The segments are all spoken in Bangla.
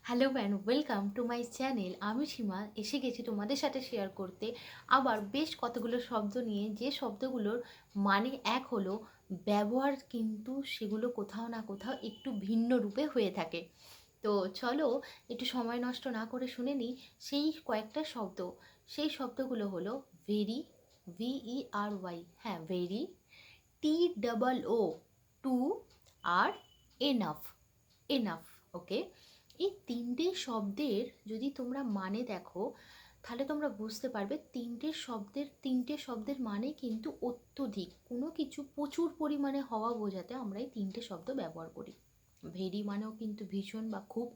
Hello and welcome to my channel. আমি সীমা এসে গেছি তোমাদের সাথে শেয়ার করতে আবার বেশ কতগুলো শব্দ নিয়ে, যে শব্দগুলোর মানে এক হলো, ব্যবহার কিন্তু সেগুলো কোথাও না কোথাও একটু ভিন্ন রূপে হয়ে থাকে। তো চলো একটু সময় নষ্ট না করে শুনে নিই সেই কয়েকটা শব্দ। সেই শব্দগুলো হলো ভেরি, VERY, হ্যাঁ ভেরি, TOO, টু, আর এনাফ, এনাফ। ওকে, এই তিনটে শব্দের যদি তোমরা মানে দেখো তাহলে তোমরা বুঝতে পারবে তিনটে শব্দের মানে কিন্তু অত্যধিক, কোনো কিছু প্রচুর পরিমাণে হওয়া বোঝাতে আমরা এই তিনটে শব্দ ব্যবহার করি। ভেরি মানেও কিন্তু ভীষণ বা খুব,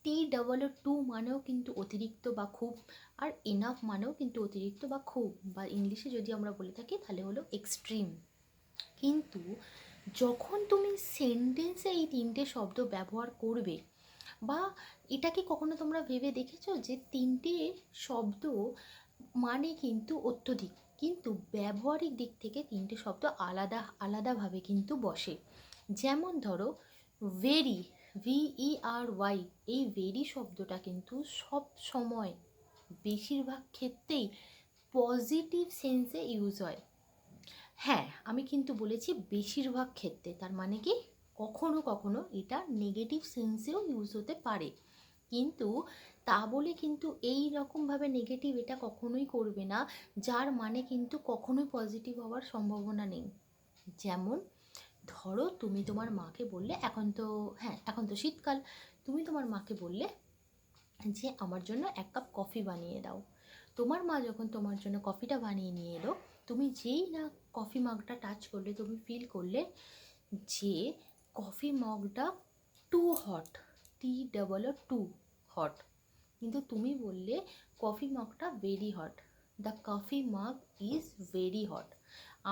TOO মানেও কিন্তু অতিরিক্ত বা খুব, আর এনাফ মানেও কিন্তু অতিরিক্ত বা খুব, বা ইংলিশে যদি আমরা বলে থাকি তাহলে হলো এক্সট্রিম। কিন্তু যখন তুমি সেন্টেন্সে এই তিনটে শব্দ ব্যবহার করবে, বা এটা কি কখনো তোমরা ভেবে দেখেছো যে তিনটে শব্দ মানে কিন্তু অত্যধিক, কিন্তু ব্যবহারিক দিক থেকে তিনটে শব্দ আলাদা আলাদাভাবে কিন্তু বসে। যেমন ধরো ভেরি, VERY, এই ভেরি শব্দটা কিন্তু সব সময় বেশিরভাগ ক্ষেত্রেই পজিটিভ সেন্সে ইউজ হয়। হ্যাঁ, আমি কিন্তু বলেছি বেশিরভাগ ক্ষেত্রে, তার মানে কি কখনো কখনো এটা নেগেটিভ সেন্সেও ইউজ হতে পারে, কিন্তু তা বলে কিন্তু এই রকমভাবে নেগেটিভ এটা কখনোই করবে না যার মানে কিন্তু কখনোই পজিটিভ হওয়ার সম্ভাবনা নেই। যেমন ধরো তুমি তোমার মাকে বললে, এখন তো শীতকাল, তুমি তোমার মাকে বললে যে আমার জন্য এক কাপ কফি বানিয়ে দাও। তোমার মা যখন তোমার জন্য কফিটা বানিয়ে নিয়ে এলো, তুমি যেই না কফি মগটা টাচ করলে তুমি ফিল করলে যে কফি মগটা টু হট, TOO হট, কিন্তু তুমি বললে কফি মগটা very hot, the coffee mug is very hot.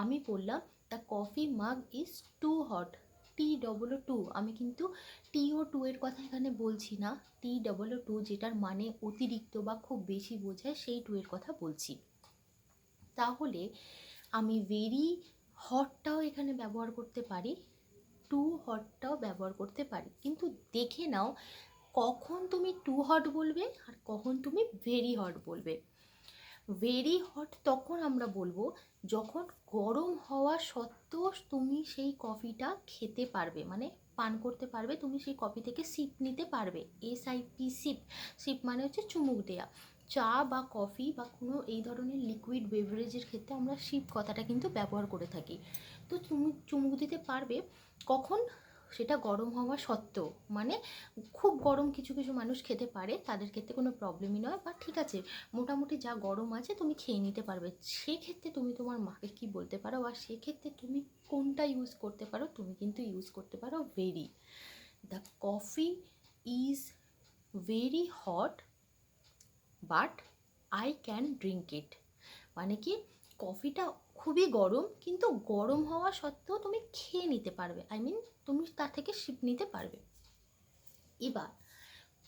আমি বললাম the coffee mug is too hot, TOO। আমি কিন্তু TO2 এর কথা এখানে বলছি না, TOO যেটার মানে অতিরিক্ত বা খুব বেশি বোঝায় সেই টু এর কথা বলছি। তাহলে আমি ভেরি হটটাও এখানে ব্যবহার করতে পারি, টু হটটাও ব্যবহার করতে পারি, কিন্তু দেখে নাও কখন তুমি টু হট বলবে আর কখন তুমি ভেরি হট বলবে। ভেরি হট তখন আমরা বলবো যখন গরম হওয়া সত্ত্বেও তুমি সেই কফিটা খেতে পারবে, মানে পান করতে পারবে, তুমি সেই কফি থেকে সিপ নিতে পারবে। SIP, সিপ, সিপ মানে হচ্ছে চুমুক দেয়া। চা বা কফি বা কোনো এই ধরনের লিকুইড বেভারেজের ক্ষেত্রে আমরা সিপ কথাটা কিন্তু ব্যবহার করে থাকি। তো তুমি চুমুক দিতে পারবে কখন, সেটা গরম হওয়া সত্ত্বেও, মানে খুব গরম কিছু কিছু মানুষ খেতে পারে, তাদের ক্ষেত্রে কোনো প্রবলেমই নয়, বা ঠিক আছে মোটামুটি যা গরম আছে তুমি খেয়ে নিতে পারবে, সেক্ষেত্রে তুমি তোমার মাকে কি বলতে পারো, আর সেক্ষেত্রে তুমি কোনটা ইউজ করতে পারো, তুমি কিন্তু ইউজ করতে পারো very. The coffee is very hot but I can drink it, মানে কি কফিটা খুবই গরম কিন্তু গরম হওয়া সত্ত্বেও তুমি খেয়ে নিতে পারবে, তুমি তার থেকে সিপ নিতে পারবে। এবার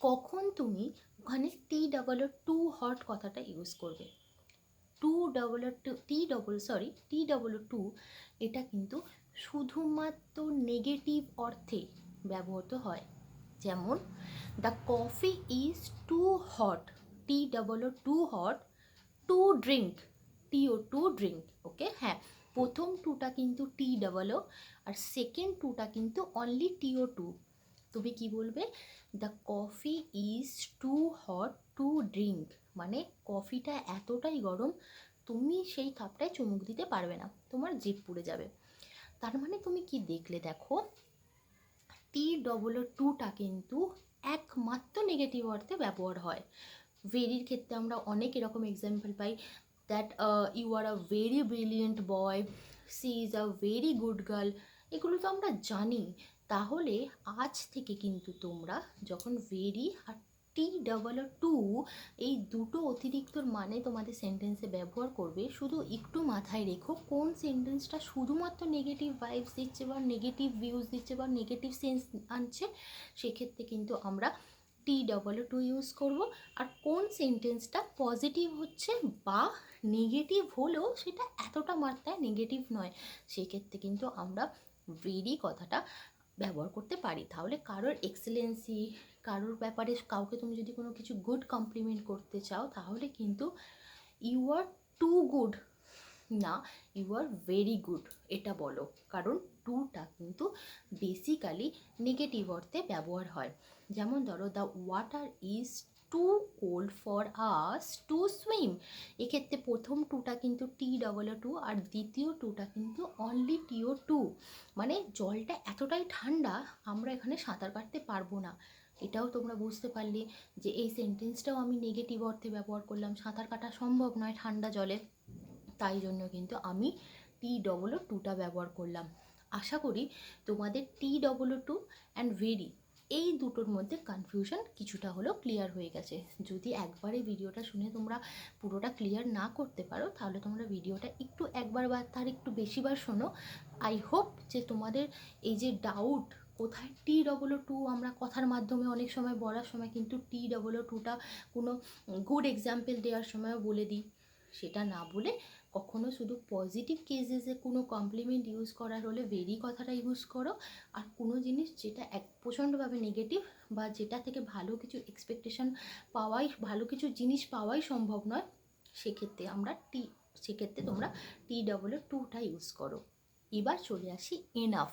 কখন তুমি ওখানে TOO হট কথাটা ইউজ করবে, TOO, এটা কিন্তু শুধুমাত্র নেগেটিভ অর্থে ব্যবহৃত হয়। যেমন the coffee is too hot, TOO hot, to drink, TO2 drink. Okay, হ্যাঁ, প্রথম টুটা কিন্তু TOO আর সেকেন্ড টুটা কিন্তু অনলি TO2। তুমি কি বলবে, the coffee is too hot to drink, মানে কফিটা এতটাই গরম তুমি সেই কাপটায় চুমুক দিতে পারবে না, তোমার জিভ পুড়ে যাবে। তার মানে তুমি কি দেখলে, দেখো TOO কিন্তু একমাত্র নেগেটিভ অর্থে ব্যবহার হয়। ভেরির ক্ষেত্রে আমরা অনেক এরকম এক্সাম্পল পাই, that you are a very brilliant boy, she is a very good girl, এগুলো তো আমরা জানি। তাহলে আজ থেকে কিন্তু তোমরা যখন ভেরি আর TOO এই দুটো অতিরিক্তর মানে তোমাদের সেন্টেন্সে ব্যবহার করবে, শুধু একটু মাথায় রেখো কোন সেন্টেন্সটা শুধুমাত্র নেগেটিভ ভাইবস দিচ্ছে বা নেগেটিভ ভিউজ দিচ্ছে বা নেগেটিভ সেন্স আনছে, সেক্ষেত্রে কিন্তু আমরা TOO ইউজ করব। আর কোন সেন্টেন্সটা পজিটিভ হচ্ছে বা নেগেটিভ হলেও সেটা এতটা মাত্রায় নেগেটিভ নয়, সেক্ষেত্রে কিন্তু আমরা ভেরি কথাটা ব্যবহার করতে পারি। তাহলে কারোর এক্সেলেন্সি, কারোর ব্যাপারে কাউকে তুমি যদি কোনো কিছু গুড কমপ্লিমেন্ট করতে চাও, তাহলে কিন্তু ইউ আর টু গুড না, ইউ আর ভেরি গুড এটা বলো। কারণ টুটা কিন্তু বেসিক্যালি নেগেটিভ অর্থে ব্যবহার হয়। যেমন ধরো, the water is too cold for us to swim. এক্ষেত্রে প্রথম টুটা কিন্তু TOO, আর দ্বিতীয় টুটা কিন্তু অনলি TO2, মানে জলটা এতটাই ঠান্ডা আমরা এখানে সাঁতার কাটতে পারবো না। এটাও তোমরা বুঝতে পারলে যে এই সেন্টেন্সটাও আমি নেগেটিভ অর্থে ব্যবহার করলাম, সাঁতার কাটা সম্ভব নয় ঠান্ডা জলে, তাই জন্য কিন্তু আমি TOO ব্যবহার করলাম। আশা করি তোমাদের TOO অ্যান্ড ভেরি এই দুটোর মধ্যে কনফিউশন কিছুটা হলেও ক্লিয়ার হয়ে গেছে। যদি একবারে ভিডিওটা শুনে তোমরা পুরোটা ক্লিয়ার না করতে পারো, তাহলে তোমরা ভিডিওটা একটু একবার বা তার একটু বেশিবার শোনো। আই হোপ যে তোমাদের এই যে ডাউট কোথায় TOO আমরা কথার মাধ্যমে অনেক সময় বলার সময় কিন্তু TOOটা কোনো গুড এক্সাম্পল দেওয়ার সময়ও বলে দিই, সেটা না বলে কখনো শুধু পজিটিভ কেসেসে কোনো কমপ্লিমেন্ট ইউজ করার হলে ভেরি কথাটা ইউজ করো। আর কোনো জিনিস যেটা প্রচণ্ডভাবে নেগেটিভ বা যেটা থেকে ভালো কিছু এক্সপেকটেশন পাওয়াই, ভালো কিছু জিনিস পাওয়াই সম্ভব নয়, সেক্ষেত্রে তোমরা TOOটা ইউজ করো। এবার চলে আসি এনাফ,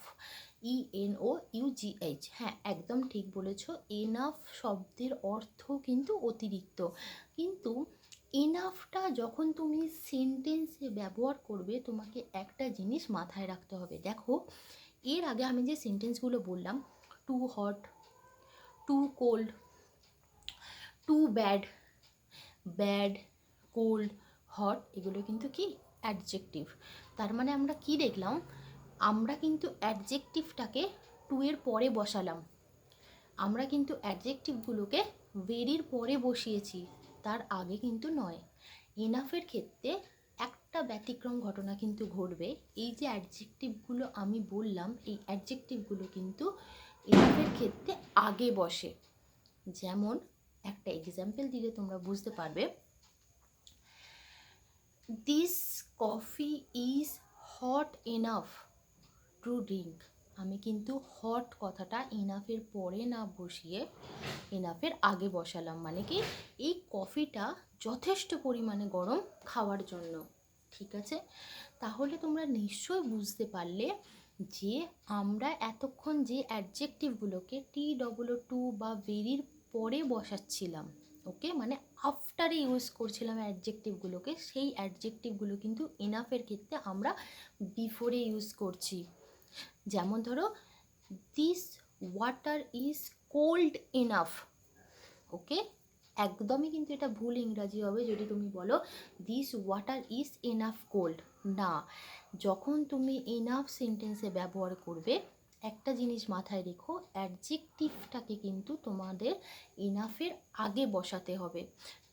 ENOUGH। হ্যাঁ, একদম ঠিক বলেছ, এনাফ শব্দের অর্থ কিন্তু অতিরিক্ত। কিন্তু এনাফটা যখন তুমি সেন্টেন্সে ব্যবহার করবে, তোমাকে একটা জিনিস মাথায় রাখতে হবে। দেখো, এর আগে আমি যে সেন্টেন্সগুলো বললাম, too hot, too cold, too bad, bad, cold, hot, এগুলো কিন্তু কি অ্যাডজেক্টিভ। তার মানে আমরা কি দেখলাম, আমরা কিন্তু অ্যাডজেক্টিভটাকে টু এর পরে বসালাম, আমরা কিন্তু অ্যাডজেক্টিভগুলোকে ভেরির পরে বসিয়েছি, তার আগে কিন্তু নয়। এনাফের ক্ষেত্রে একটা ব্যতিক্রম ঘটনা কিন্তু ঘটবে। এই যে অ্যাডজেক্টিভগুলো আমি বললাম, এই অ্যাডজেক্টিভগুলো কিন্তু এনাফের ক্ষেত্রে আগে বসে। যেমন একটা এক্সাম্পল দিলে তোমরা বুঝতে পারবে, this coffee is hot enough to drink. আমি কিন্তু হট কথাটা এনাফের পরে না বসিয়ে এনাফের আগে বসালাম, মানে কি এই কফিটা যথেষ্ট পরিমাণে গরম খাওয়ার জন্য। ঠিক আছে, তাহলে তোমরা নিশ্চয়ই বুঝতে পারলে যে আমরা এতক্ষণ যে অ্যাডজেক্টিভগুলোকে TOO বা ভেরির পরে বসাচ্ছিলাম, ওকে, মানে আফটারে ইউজ করছিলাম অ্যাডজেক্টিভগুলোকে, সেই অ্যাডজেক্টিভগুলো কিন্তু এনাফের ক্ষেত্রে আমরা বিফোরে ইউজ করছি। যেমন ধরো, this water is cold enough. Okay, একদমই কিন্তু এটা ভুল ইংরাজি হবে যদি তুমি বলো this water is enough cold. না, যখন তুমি এনাফ সেন্টেন্সে ব্যবহার করবে, একটা জিনিস মাথায় রেখো, অ্যাডজেক্টিভটাকে কিন্তু তোমাদের এনাফের আগে বসাতে হবে,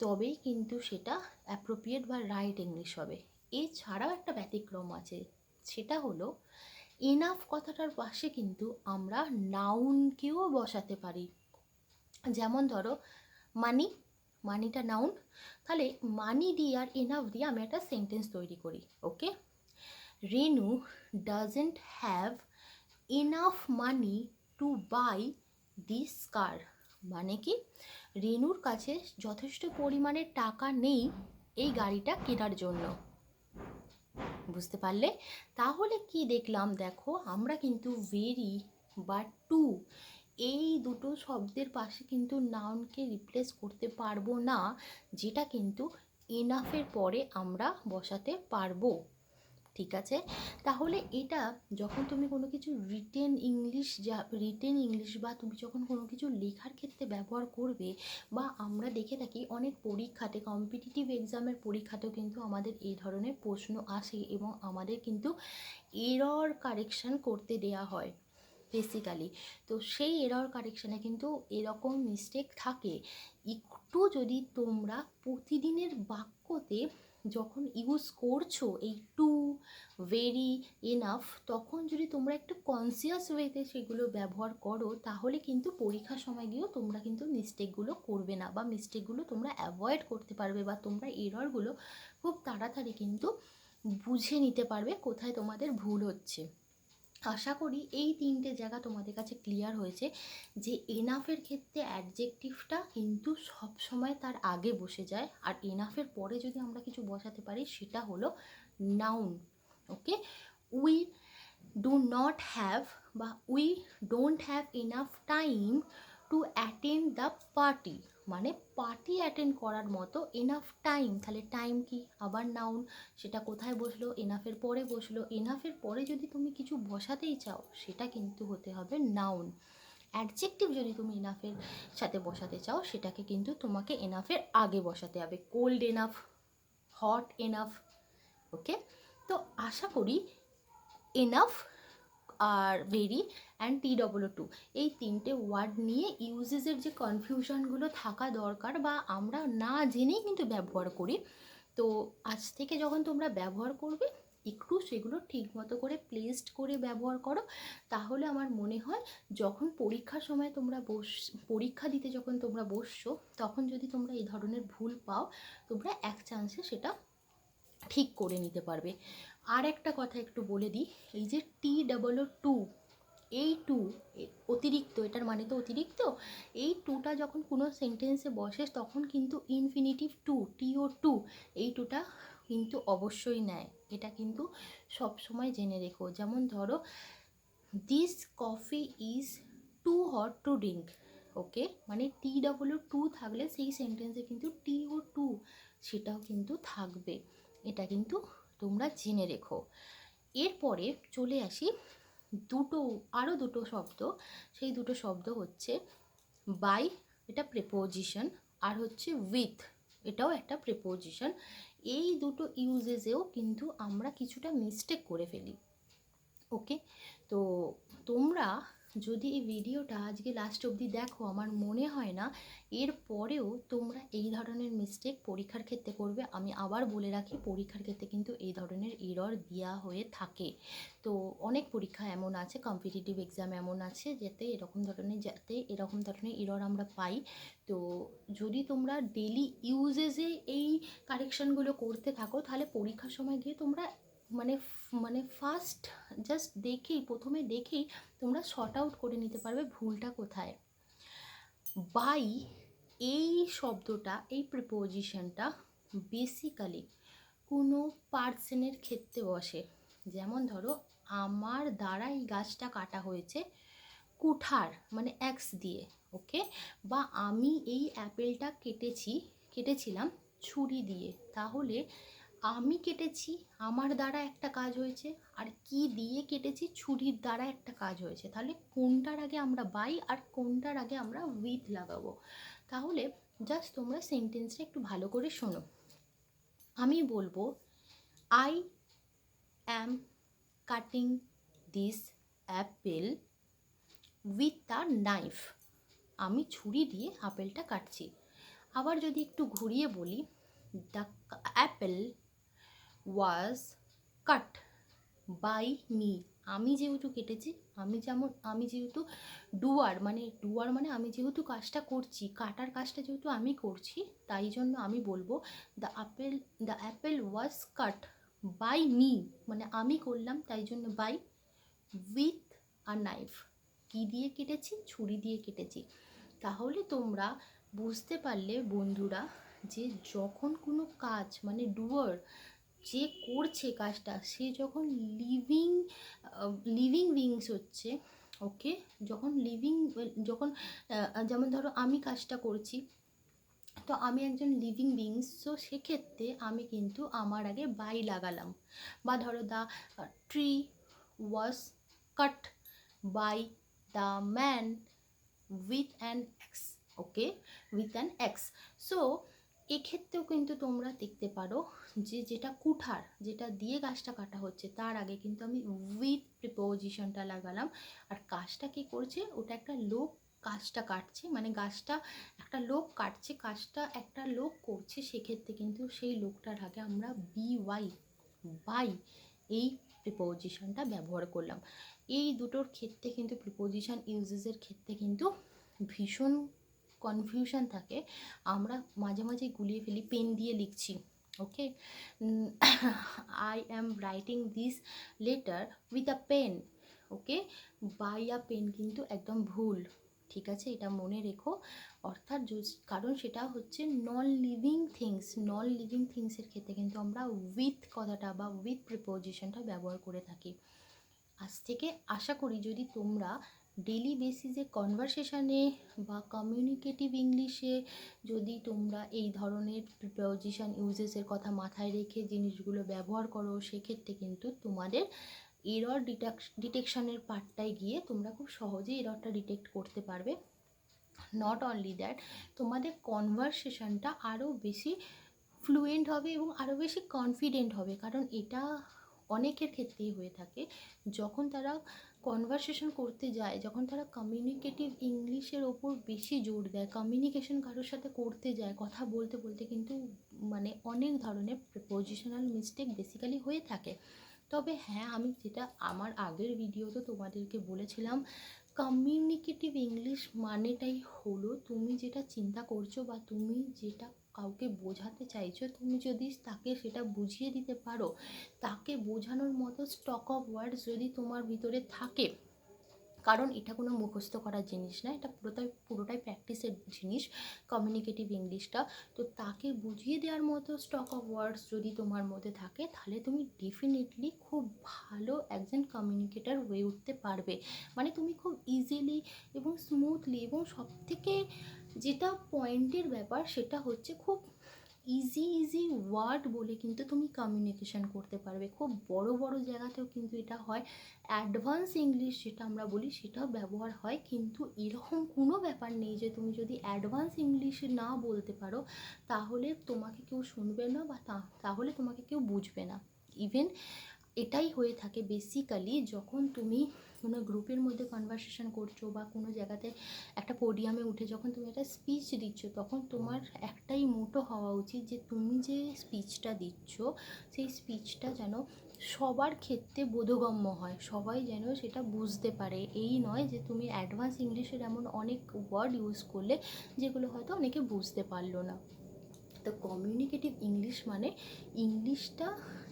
তবেই কিন্তু সেটা অ্যাপ্রোপ্রিয়েট বা রাইট ইংলিশ হবে। এছাড়াও একটা ব্যতিক্রম আছে, সেটা হলো এনাফ কথাটার পাশে কিন্তু আমরা নাউনকেও বসাতে পারি। যেমন ধরো, মানি, মানিটা নাউন, তাহলে মানি দিয়ে আর এনাফ দিয়ে আমি একটা সেন্টেন্স তৈরি করি। Okay, Renu doesn't have enough money to buy this car. মানে কি, রেনুর কাছে যথেষ্ট পরিমাণে টাকা নেই এই গাড়িটা কেনার জন্য। বুঝতে পারলে? তাহলে কি দেখলাম, দেখো আমরা কিন্তু ভেরি বা টু এই দুটো শব্দের পাশে কিন্তু নাউনকে রিপ্লেস করতে পারবো না, যেটা কিন্তু এনাফের পরে আমরা বসাতে পারবো। ঠিক আছে, তাহলে এটা যখন তুমি কোনো কিছু রিটেন ইংলিশ বা তুমি যখন কোনো কিছু লেখার ক্ষেত্রে ব্যবহার করবে, বা আমরা দেখে থাকি অনেক পরীক্ষাতে, কম্পিটিটিভ এক্সামের পরীক্ষাতেও কিন্তু আমাদের এই ধরনের প্রশ্ন আসে এবং আমাদের কিন্তু এরর কারেকশান করতে দেয়া হয় বেসিক্যালি। তো সেই এরর কারেকশানে কিন্তু এরকম মিস্টেক থাকে। একটু যদি তোমরা প্রতিদিনের বাক্যতে যখন ইউজ করছো এই টু, ভেরি, এনাফ, তখন যদি তোমরা একটু কনসিয়াস ওয়েতে সেগুলো ব্যবহার করো, তাহলে কিন্তু পরীক্ষার সময় গিয়েও তোমরা কিন্তু মিস্টেকগুলো করবে না, বা মিস্টেকগুলো তোমরা অ্যাভয়েড করতে পারবে, বা তোমরা এররগুলো খুব তাড়াতাড়ি কিন্তু বুঝে নিতে পারবে কোথায় তোমাদের ভুল হচ্ছে। আশা করি এই তিনটে জায়গা তোমাদের কাছে ক্লিয়ার হয়েছে যে এনাফের ক্ষেত্রে অ্যাডজেক্টিভটা কিন্তু সব সময় তার আগে বসে যায়, আর এনাফের পরে যদি আমরা কিছু বসাতে পারি সেটা হলো noun. Okay, we do not have বা we don't have enough time to attend the party, মানে পার্টি অ্যাটেন্ড করার মতো এনাফ টাইম। তাহলে টাইম কি? আবার নাউন, সেটা কোথায় বসলো? এনাফের পরে বসলো। এনাফের পরে যদি তুমি কিছু বসাতেই চাও সেটা কিন্তু হতে হবে নাউন। অ্যাডজেক্টিভ যদি তুমি এনাফের সাথে বসাতে চাও সেটাকে কিন্তু তোমাকে এনাফের আগে বসাতে হবে। Cold enough, hot enough. Okay, তো আশা করি এনাফ আর ভেরি অ্যান্ড TOO এই তিনটে ওয়ার্ড নিয়ে ইউজেসের যে কনফিউশনগুলো থাকা দরকার বা আমরা না জেনেই কিন্তু ব্যবহার করি, তো আজ থেকে যখন তোমরা ব্যবহার করবে একটু সেগুলো ঠিক মতো করে প্লেসড করে ব্যবহার করো, তাহলে আমার মনে হয় যখন পরীক্ষার সময় তোমরা পরীক্ষা দিতে যখন তোমরা বসছো তখন যদি তোমরা এই ধরনের ভুল পাও তোমরা এক চান্সে সেটা ঠিক করে নিতে পারবে। আর একটা কথা একটু বলে দিই, এই যে TOO, এই টু অতিরিক্ত, এটার মানে তো অতিরিক্ত, এই টুটা যখন কোনো সেন্টেন্সে বসে তখন কিন্তু ইনফিনিটিভ TO2 এই টুটা কিন্তু অবশ্যই নেয়। এটা কিন্তু সব সময় জেনে রেখো। যেমন ধরো this coffee is too hot to drink. Okay, মানে TOO থাকলে সেই সেন্টেন্সে কিন্তু TO2 সেটাও কিন্তু থাকবে। এটা কিন্তু তোমরা জেনে রেখো। এরপরে চলে আসি আরও দুটো শব্দ। সেই দুটো শব্দ হচ্ছে বাই, এটা প্রিপোজিশন, আর হচ্ছে উইথ, এটাও একটা প্রিপোজিশন। এই দুটো ইউজেসেও কিন্তু আমরা কিছুটা মিস্টেক করে ফেলি। ওকে, তো তোমরা যদি এই ভিডিওটা আজকে লাস্ট অবধি দেখো, আমার মনে হয় না এর পরেও তোমরা এই ধরনের মিস্টেক পরীক্ষার ক্ষেত্রে করবে। আমি আবার বলে রাখি, পরীক্ষার ক্ষেত্রে কিন্তু এই ধরনের এরর দেওয়া হয়ে থাকে। তো অনেক পরীক্ষা এমন আছে, কম্পিটিটিভ এক্সাম এমন আছে যাতে এরকম ধরনের এরর আমরা পাই। তো যদি তোমরা ডেলি ইউজেসে এই কারেকশানগুলো করতে থাকো তাহলে পরীক্ষার সময় গিয়ে তোমরা মানে মানে ফার্স্ট জাস্ট প্রথমে দেখেই তোমরা শর্ট আউট করে নিতে পারবে ভুলটা কোথায়। বাই এই শব্দটা, এই প্রিপোজিশনটা বেসিক্যালি কোনো পার্সনের ক্ষেত্রে বসে। যেমন ধরো আমার দ্বারা এই গাছটা কাটা হয়েছে কুঠার মানে অ্যাক্স দিয়ে। ওকে, বা আমি এই অ্যাপেলটা কেটেছিলাম ছুরি দিয়ে। তাহলে আমি কেটেছি, আমার দ্বারা একটা কাজ হয়েছে, আর কি দিয়ে কেটেছি, ছুরির দ্বারা একটা কাজ হয়েছে। তাহলে কোনটার আগে আমরা বাই আর কোনটার আগে আমরা উইথ লাগাবো? তাহলে জাস্ট তোমরা সেন্টেন্সটা একটু ভালো করে শোনো। আমি বলবো I am cutting this Apple with a knife. আমি ছুরি দিয়ে আপেলটা কাটছি। আবার যদি একটু ঘুরিয়ে বলি, the apple was cut by me. আমি যেহেতু কেটেছি, আমি যেহেতু ডুয়ার মানে আমি যেহেতু কাজটা করছি, কাটার কাজটা যেহেতু আমি করছি, তাই জন্য আমি বলবো the apple was cut by me, মানে আমি করলাম তাই জন্য বাই, উইথ আ নাইফ। কী দিয়ে কেটেছি? ছুরি দিয়ে কেটেছি। তাহলে তোমরা বুঝতে পারলে বন্ধুরা যে যখন কোনো কাজ মানে ডুয়ার যে করছে কাজটা, সে যখন লিভিং বিংস হচ্ছে। ওকে, যখন যেমন ধরো আমি কাজটা করছি, তো আমি একজন লিভিং বিংস, তো সেক্ষেত্রে আমি কিন্তু আমার আগে বাই লাগালাম। বা ধরো the tree was cut by the man with an axe. Okay, with an axe. So এক্ষেত্রেও কিন্তু তোমরা দেখতে পারো যে যেটা কুঠার, যেটা দিয়ে গাছটা কাটা হচ্ছে, তার আগে কিন্তু আমি উইথ প্রিপোজিশনটা লাগালাম। আর কাজটা কে করছে? ওটা একটা লোক কাজটা কাটছে, মানে গাছটা একটা লোক কাটছে, কাজটা একটা লোক করছে, সেক্ষেত্রে কিন্তু সেই লোকটার আগে আমরা বাই এই প্রিপোজিশনটা ব্যবহার করলাম। এই দুটোর ক্ষেত্রে কিন্তু প্রিপোজিশন ইউজেসের ক্ষেত্রে কিন্তু ভীষণ কনফিউশন থাকে। আমরা মাঝে মাঝে গুলিয়ে ফেলি, পেন দিয়ে লিখছি। Okay, I am writing this letter with a pen, okay, by a pen কিন্তু একদম ভুল, ঠিক আছে, এটা মনে রেখো। অর্থাৎ কারণ সেটা হচ্ছে non living things, non living থিংসের ক্ষেত্রে কিন্তু আমরা উইথ কথাটা বা উইথ প্রিপোজিশনটা ব্যবহার করে থাকি। আজ থেকে আশা করি যদি তোমরা ডেলি বেসিসে কনভারসেশনে বা কমিউনিকেটিভ ইংলিশে যদি তোমরা এই ধরনের প্রিপোজিশন ইউজেসের কথা মাথায় রেখে জিনিসগুলো ব্যবহার করো, সেক্ষেত্রে কিন্তু তোমাদের এরর ডিটেকশনের পার্টটায় গিয়ে তোমরা খুব সহজেই এররটা ডিটেক্ট করতে পারবে। নট অনলি দ্যাট, তোমাদের কনভারসেশনটা আরও বেশি ফ্লুয়েন্ট হবে এবং আরও বেশি কনফিডেন্ট হবে। কারণ এটা অনেকের ক্ষেত্রেই হয়ে থাকে, যখন তারা কনভারসেশন করতে যায়, যখন তারা কমিউনিকেটিভ ইংলিশের ওপর বেশি জোর দেয়, কমিউনিকেশন কারোর সাথে করতে যায়, কথা বলতে বলতে কিন্তু মানে অনেক ধরনের প্রিপোজিশনাল মিস্টেক বেসিক্যালি হয়ে থাকে। তবে হ্যাঁ, আমি যেটা আমার আগের ভিডিওতে তোমাদেরকে বলেছিলাম, কমিউনিকেটিভ ইংলিশ মানেটাই হলো তুমি যেটা চিন্তা করছো বা তুমি যেটা কাউকে বোঝাতে চাইছো, তুমি যদি তাকে সেটা বুঝিয়ে দিতে পারো, তাকে বোঝানোর মতো স্টক অফ ওয়ার্ডস যদি তোমার ভিতরে থাকে, কারণ এটা কোনো মুখস্থ করার জিনিস না, এটা পুরোটাই প্র্যাকটিসের জিনিস কমিউনিকেটিভ ইংলিশটা। তো তাকে বুঝিয়ে দেওয়ার মতো স্টক অফ ওয়ার্ডস যদি তোমার মধ্যে থাকে, তাহলে তুমি ডেফিনেটলি খুব ভালো একজন কমিউনিকেটার হয়ে উঠতে পারবে। মানে তুমি খুব ইজিলি এবং স্মুথলি, এবং সবথেকে যেটা পয়েন্টের ব্যাপার সেটা হচ্ছে খুব ইজি ওয়ার্ড বলে কিন্তু তুমি কমিউনিকেশন করতে পারবে। খুব বড় বড় জায়গাতেও কিন্তু এটা হয়, অ্যাডভান্স ইংলিশ যেটা আমরা বলি সেটাও ব্যবহার হয়, কিন্তু এরকম কোনো ব্যাপার নেই যে তুমি যদি অ্যাডভান্স ইংলিশে না বলতে পারো তাহলে তোমাকে কেউ শুনবে না বা তাহলে তোমাকে কেউ বুঝবে না। ইভেন এটাই হয়ে থাকে বেসিক্যালি যখন তুমি কোনো গ্রুপের মধ্যে কনভারসেশন করছো বা কোনো জায়গাতে একটা পোডিয়ামে উঠে যখন তুমি একটা স্পিচ দিচ্ছ, তখন তোমার একটাই মোটো হওয়া উচিত যে তুমি যে স্পিচটা দিচ্ছ সেই স্পিচটা যেন সবার ক্ষেত্রে বোধগম্য হয়, সবাই যেন সেটা বুঝতে পারে। এই নয় যে তুমি অ্যাডভান্স ইংলিশের এমন অনেক ওয়ার্ড ইউজ করলে যেগুলো হয়তো অনেকে বুঝতে পারলো না। তো কমিউনিকেটিভ ইংলিশ মানে ইংলিশটা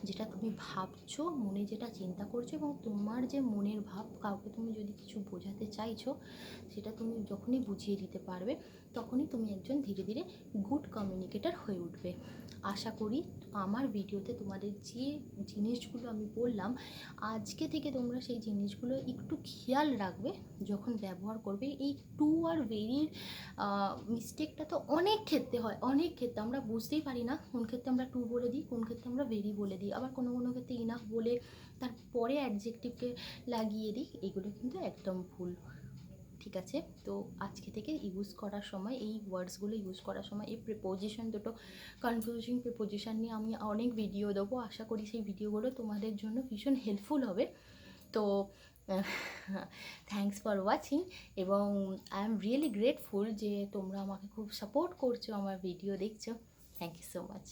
যেটা তুমি ভাবছো, মনে যেটা চিন্তা করছো, এবং তোমার যে মনের ভাব কাউকে তুমি যদি কিছু বোঝাতে চাইছো, সেটা তুমি যখনই বুঝিয়ে দিতে পারবে তখনই তুমি একজন ধীরে ধীরে গুড কমিউনিকেটর হয়ে উঠবে। আশা করি আমার ভিডিওতে তোমাদের যে জিনিসগুলো আমি বললাম আজকে থেকে তোমরা সেই জিনিসগুলো একটু খেয়াল রাখবে যখন ব্যবহার করবে। এই টু আর ভেরির মিস্টেকটা তো অনেক ক্ষেত্রে হয়, অনেক ক্ষেত্রে আমরা বুঝতেই পারি না কোন ক্ষেত্রে আমরা টু বলে দিই, কোন ক্ষেত্রে আমরা ভেরি বলে দিই, আবার কোনো কোনো ক্ষেত্রে ইনাফ বলে তারপরে অ্যাডজেক্টিভকে লাগিয়ে দিই, এগুলো কিন্তু একদম ভুল। ঠিক আছে, তো আজকে থেকে ইউজ করার সময় এই ওয়ার্ডসগুলো ইউজ করার সময় এই প্রিপোজিশন দুটো কনফিউজিং প্রিপোজিশন নিয়ে আমি অনেক ভিডিও দেবো, আশা করি সেই ভিডিওগুলো তোমাদের জন্য ভীষণ হেল্পফুল হবে। তো থ্যাংকস ফর ওয়াচিং, এবং আই এম রিয়েলি গ্রেটফুল যে তোমরা আমাকে খুব সাপোর্ট করছো, আমার ভিডিও দেখছো। Thank you so much.